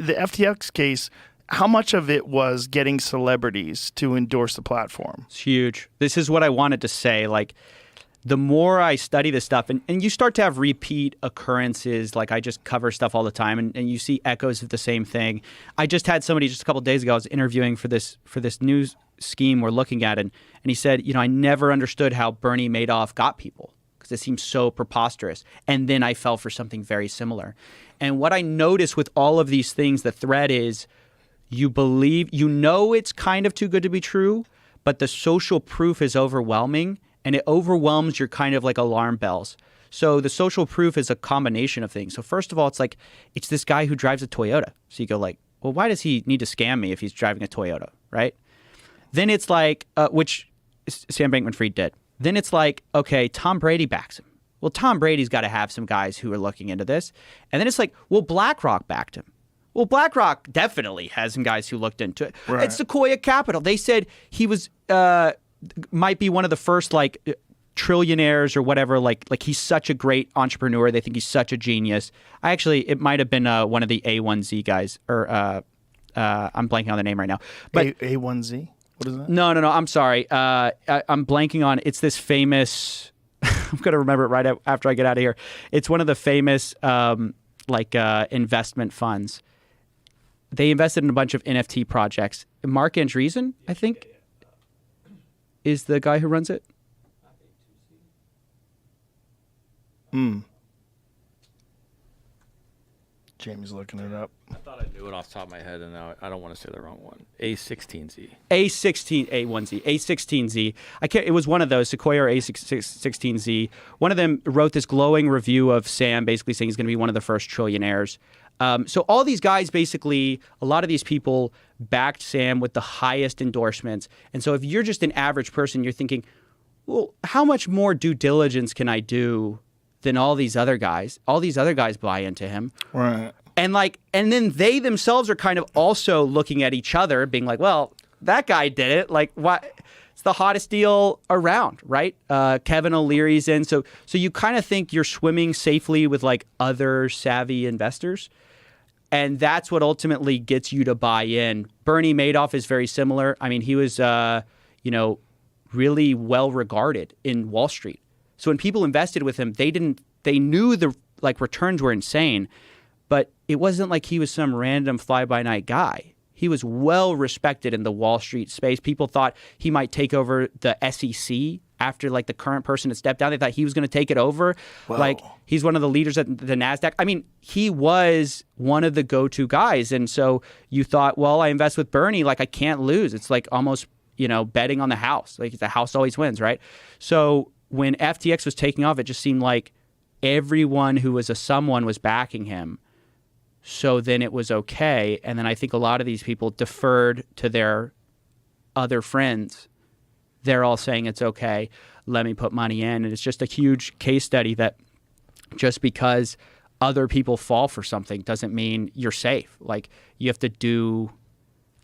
the FTX case, how much of it was getting celebrities to endorse the platform? It's huge. This is what I wanted to say. Like, the more I study this stuff, and you start to have repeat occurrences, like I just cover stuff all the time, and you see echoes of the same thing. I just had somebody just a couple of days ago, I was interviewing for this news scheme we're looking at, and he said, I never understood how Bernie Madoff got people because it seems so preposterous. And then I fell for something very similar. And what I notice with all of these things, the thread is you believe, it's kind of too good to be true, but the social proof is overwhelming. And it overwhelms your kind of like alarm bells. So the social proof is a combination of things. So first of all, it's this guy who drives a Toyota. So you go like, well, why does he need to scam me if he's driving a Toyota, right? Then it's like, which Sam Bankman-Fried did. Then it's like, okay, Tom Brady backs him. Well, Tom Brady's got to have some guys who are looking into this. And then it's like, well, BlackRock backed him. Well, BlackRock definitely has some guys who looked into it. Right. It's Sequoia Capital. They said he was... might be one of the first like trillionaires or whatever. Like he's such a great entrepreneur. They think he's such a genius. It might have been one of the A1Z guys, or I'm blanking on the name right now. But A1Z? What is that? No. I'm sorry. I'm blanking on. It's this famous. I'm gonna remember it right after I get out of here. It's one of the famous investment funds. They invested in a bunch of NFT projects. Mark Andreessen, I think, is the guy who runs it. Jamie's looking it up. I thought I knew it off the top of my head, and now I don't want to say the wrong one. A16Z. A1Z. A16Z. It was one of those, Sequoia or A16Z. One of them wrote this glowing review of Sam, basically saying he's going to be one of the first trillionaires. So all these guys, basically, a lot of these people backed Sam with the highest endorsements. And so if you're just an average person, you're thinking, well, how much more due diligence can I do than all these other guys? All these other guys buy into him. Right. And then they themselves are kind of also looking at each other, being like, well, that guy did it. Like, what? It's the hottest deal around, right? Kevin O'Leary's in. So you kind of think you're swimming safely with like other savvy investors. And that's what gets you to buy in. Bernie Madoff is very similar. I mean, he was, really well regarded in Wall Street. So when people invested with him, they knew the returns were insane, but it wasn't like he was some random fly-by-night guy. He was well respected in the Wall Street space. People thought he might take over the SEC after the current person had stepped down. They thought he was going to take it over. Whoa. He's one of the leaders at the NASDAQ. I mean, he was one of the go-to guys. And so you thought, well, I invest with Bernie, I can't lose. It's almost, betting on the house. The house always wins, right? So when FTX was taking off, it just seemed like everyone who was someone was backing him. So then it was okay. And then I think a lot of these people deferred to their other friends. They're all saying it's okay. Let me put money in. And it's just a huge case study that just because other people fall for something doesn't mean you're safe. You have to do,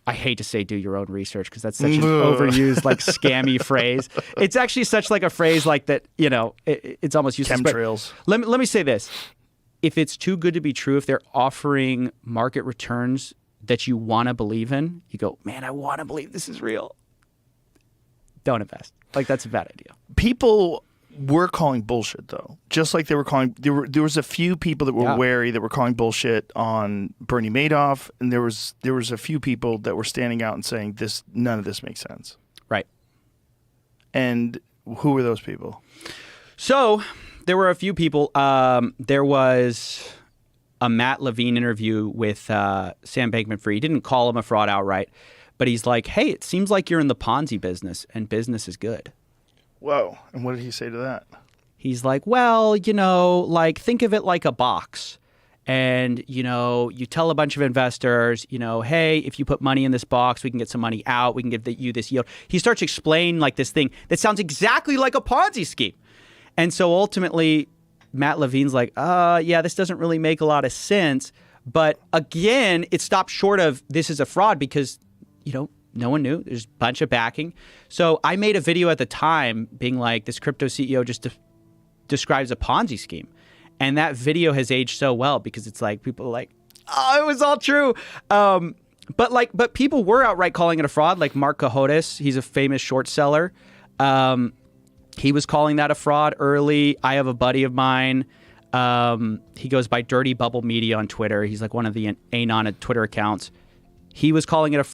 I hate to say do your own research because that's such an overused, scammy phrase. It's actually such a phrase that, it's almost useless. Chemtrails. Let me say this. If it's too good to be true, if they're offering market returns that you want to believe in, you go, man, I want to believe this is real. Don't invest. That's a bad idea. People were calling bullshit, though. Just like they were calling, there was a few people that were wary that were calling bullshit on Bernie Madoff, and there was a few people that were standing out and saying none of this makes sense. Right. And who were those people? So there were a few people. There was a Matt Levine interview with Sam Bankman-Fried. He didn't call him a fraud outright, but he's like, hey, it seems like you're in the Ponzi business, and business is good. Whoa. And what did he say to that? He's like, well, think of it like a box. And, you tell a bunch of investors, hey, if you put money in this box, we can get some money out. We can give you this yield. He starts to explain this thing that sounds exactly like a Ponzi scheme. And so ultimately, Matt Levine's like, yeah, this doesn't really make a lot of sense. But again, it stopped short of this is a fraud because, no one knew. There's a bunch of backing. So I made a video at the time being like, this crypto CEO just describes a Ponzi scheme. And that video has aged so well because it's people are like, Oh, it was all true. But people were outright calling it a fraud. Like Mark Cohodes, he's a famous short seller. He was calling that a fraud early. I have a buddy of mine. He goes by Dirty Bubble Media on Twitter. He's like one of the Anon Twitter accounts. He was calling it a